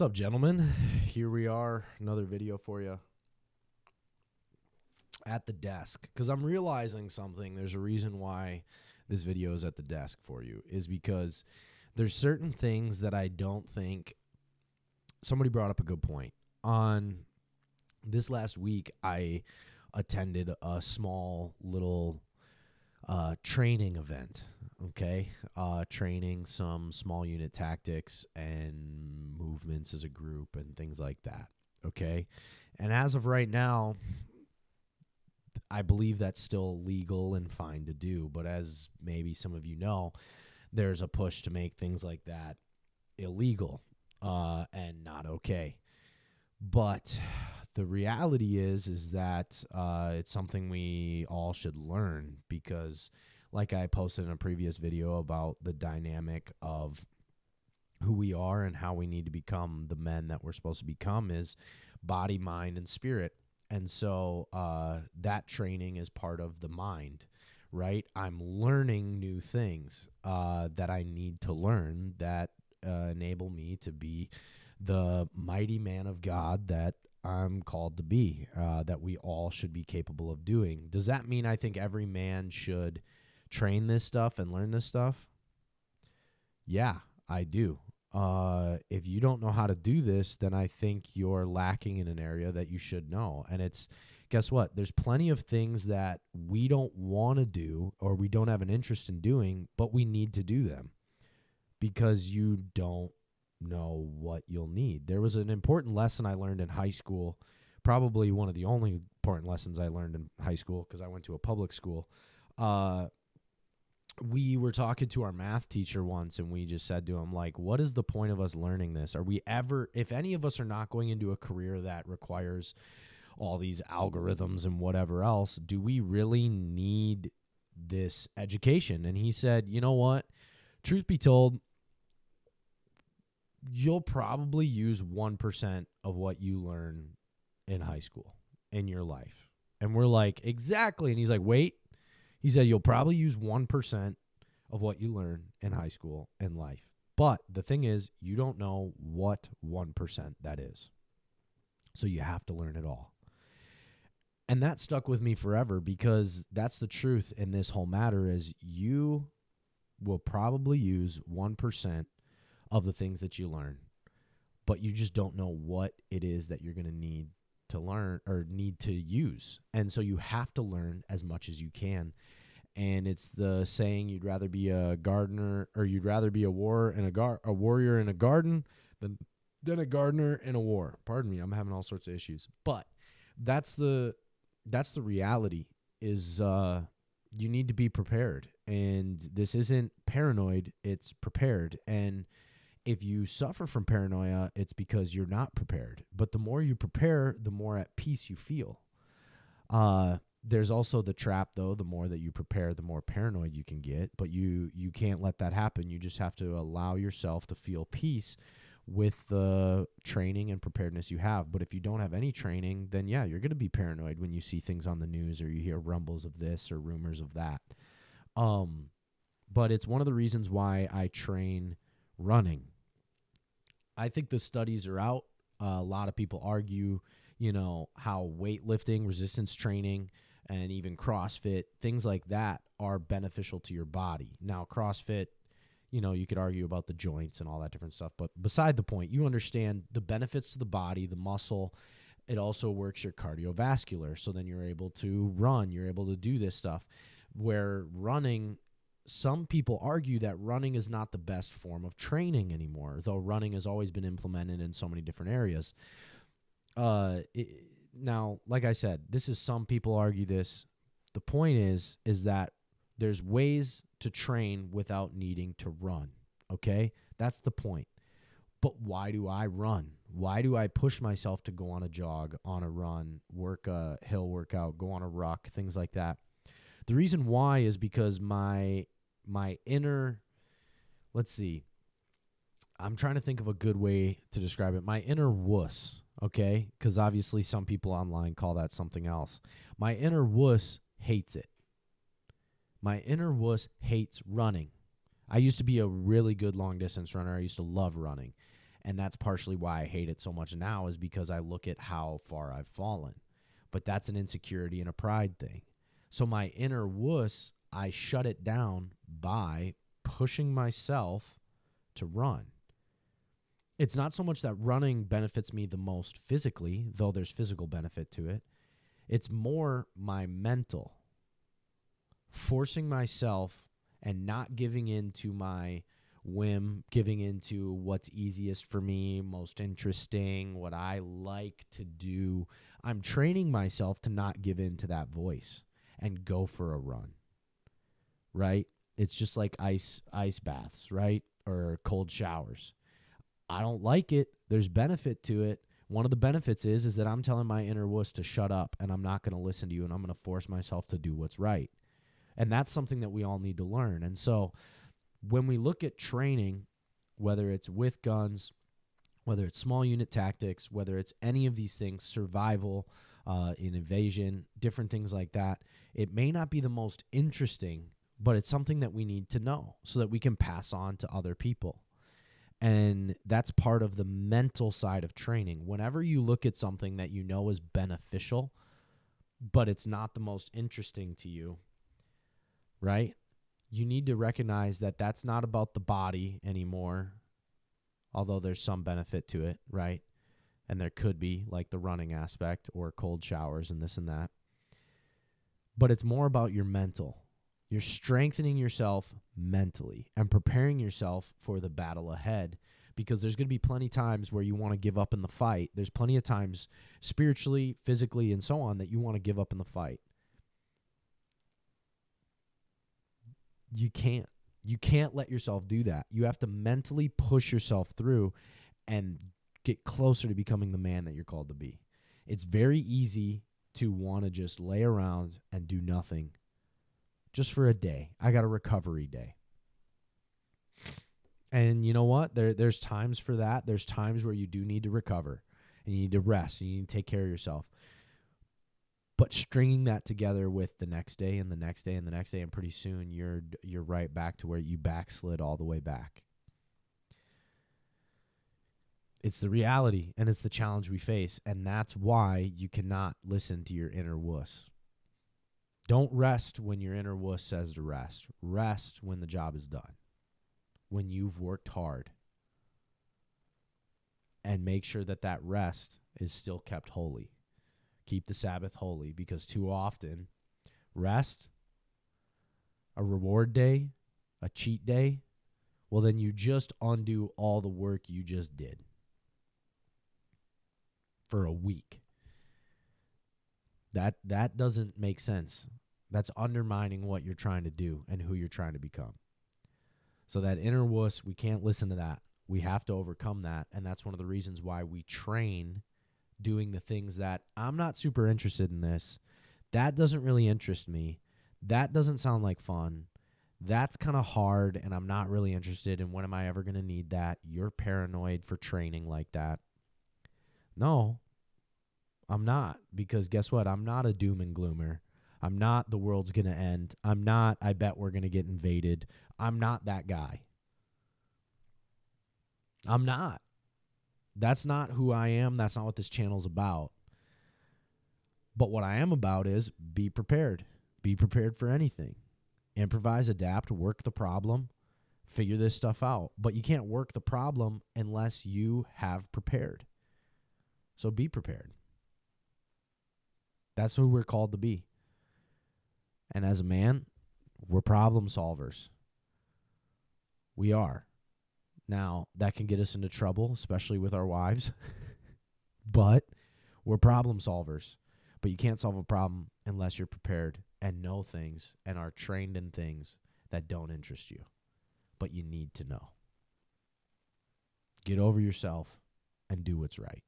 What's up, gentlemen? Here we are, another video for you at the desk. Because I'm realizing something. There's a reason why this video is at the desk for you, is because there's certain things that I don't think. Somebody brought up a good point. On this last week, I attended a small little training event. Okay, training some small unit tactics and movements as a group and things like that. Okay, and as of right now, I believe that's still legal and fine to do. But as maybe some of you know, there's a push to make things like that illegal and not okay. But the reality is that it's something we all should learn because, like I posted in a previous video about the dynamic of who we are and how we need to become the men that we're supposed to become is body, mind, and spirit. And so that training is part of the mind, right? I'm learning new things that I need to learn that enable me to be the mighty man of God that I'm called to be, that we all should be capable of doing. Does that mean I think every man should train this stuff and learn this stuff? Yeah, I do. If you don't know how to do this, then I think you're lacking in an area that you should know. And it's, guess what? There's plenty of things that we don't want to do or we don't have an interest in doing, but we need to do them because you don't know what you'll need. There was an important lesson I learned in high school, probably one of the only important lessons I learned in high school because I went to a public school. We were talking to our math teacher once and we just said to him, like, what is the point of us learning this? Are we ever, if any of us are not going into a career that requires all these algorithms and whatever else, do we really need this education? And he said, you know what? Truth be told, you'll probably use 1% of what you learn in high school in your life. And we're like, exactly. And he's like, wait. He said, you'll probably use 1% of what you learn in high school and life. But the thing is, you don't know what 1% that is. So you have to learn it all. And that stuck with me forever because that's the truth in this whole matter is you will probably use 1% of the things that you learn, but you just don't know what it is that you're going to need to learn or need to use. And so you have to learn as much as you can. And it's the saying, you'd rather be a gardener or you'd rather be a warrior in a garden than a gardener in a war. Pardon me. I'm having all sorts of issues, but that's the reality is, you need to be prepared. And this isn't paranoid. It's prepared. And if you suffer from paranoia, it's because you're not prepared. But the more you prepare, the more at peace you feel. There's also the trap, though. The more that you prepare, the more paranoid you can get. But you can't let that happen. You just have to allow yourself to feel peace with the training and preparedness you have. But if you don't have any training, then, yeah, you're going to be paranoid when you see things on the news or you hear rumbles of this or rumors of that. But it's one of the reasons why I train running. I think the studies are out. A lot of people argue, how weightlifting, resistance training, and even CrossFit, things like that are beneficial to your body. Now, CrossFit, you could argue about the joints and all that different stuff. But beside the point, you understand the benefits to the body, the muscle. It also works your cardiovascular. So then you're able to run. You're able to do this stuff. Where running, some people argue that running is not the best form of training anymore, though running has always been implemented in so many different areas. Now, like I said, this is some people argue this. The point is that there's ways to train without needing to run, okay? That's the point. But why do I run? Why do I push myself to go on a jog, on a run, work a hill workout, go on a ruck, things like that? The reason why is because my inner, let's see, I'm trying to think of a good way to describe it. My inner wuss, okay? Because obviously some people online call that something else. My inner wuss hates it. My inner wuss hates running. I used to be a really good long distance runner. I used to love running. And that's partially why I hate it so much now, is because I look at how far I've fallen. But that's an insecurity and a pride thing. So my inner wuss, I shut it down by pushing myself to run. It's not so much that running benefits me the most physically, though there's physical benefit to it. It's more my mental. Forcing myself and not giving in to my whim, giving into what's easiest for me, most interesting, what I like to do. I'm training myself to not give in to that voice and go for a run, right? It's just like ice baths, right? Or cold showers. I don't like it. There's benefit to it. One of the benefits is that I'm telling my inner wuss to shut up, and I'm not going to listen to you, and I'm going to force myself to do what's right. And that's something that we all need to learn. And so when we look at training, whether it's with guns, whether it's small unit tactics, whether it's any of these things, survival, in invasion, different things like that, it may not be the most interesting, but it's something that we need to know so that we can pass on to other people. And that's part of the mental side of training. Whenever you look at something that you know is beneficial, but it's not the most interesting to you, right? You need to recognize that that's not about the body anymore, although there's some benefit to it, right? And there could be, like the running aspect or cold showers and this and that. But it's more about your mental. You're strengthening yourself mentally and preparing yourself for the battle ahead, because there's going to be plenty of times where you want to give up in the fight. There's plenty of times spiritually, physically, and so on that you want to give up in the fight. You can't. You can't let yourself do that. You have to mentally push yourself through and get closer to becoming the man that you're called to be. It's very easy to want to just lay around and do nothing just for a day. I got a recovery day. And you know what? There's times for that. There's times where you do need to recover and you need to rest and you need to take care of yourself. But stringing that together with the next day and the next day and the next day, and pretty soon you're right back to where you backslid all the way back. It's the reality, and it's the challenge we face, and that's why you cannot listen to your inner wuss. Don't rest when your inner wuss says to rest. Rest when the job is done, when you've worked hard. And make sure that that rest is still kept holy. Keep the Sabbath holy, because too often, rest, a reward day, a cheat day, well, then you just undo all the work you just did for a week. That doesn't make sense. That's undermining what you're trying to do and who you're trying to become. So that inner wuss, we can't listen to that. We have to overcome that, and that's one of the reasons why we train doing the things that I'm not super interested in this. That doesn't really interest me. That doesn't sound like fun. That's kind of hard, and I'm not really interested, and when am I ever going to need that? You're paranoid for training like that. No, I'm not, because guess what? I'm not a doom and gloomer. I'm not the world's going to end. I'm not, I bet we're going to get invaded. I'm not that guy. I'm not. That's not who I am. That's not what this channel's about. But what I am about is be prepared. Be prepared for anything. Improvise, adapt, work the problem, figure this stuff out. But you can't work the problem unless you have prepared. So be prepared. That's who we're called to be. And as a man, we're problem solvers. We are. Now, that can get us into trouble, especially with our wives. But we're problem solvers. But you can't solve a problem unless you're prepared and know things and are trained in things that don't interest you. But you need to know. Get over yourself and do what's right.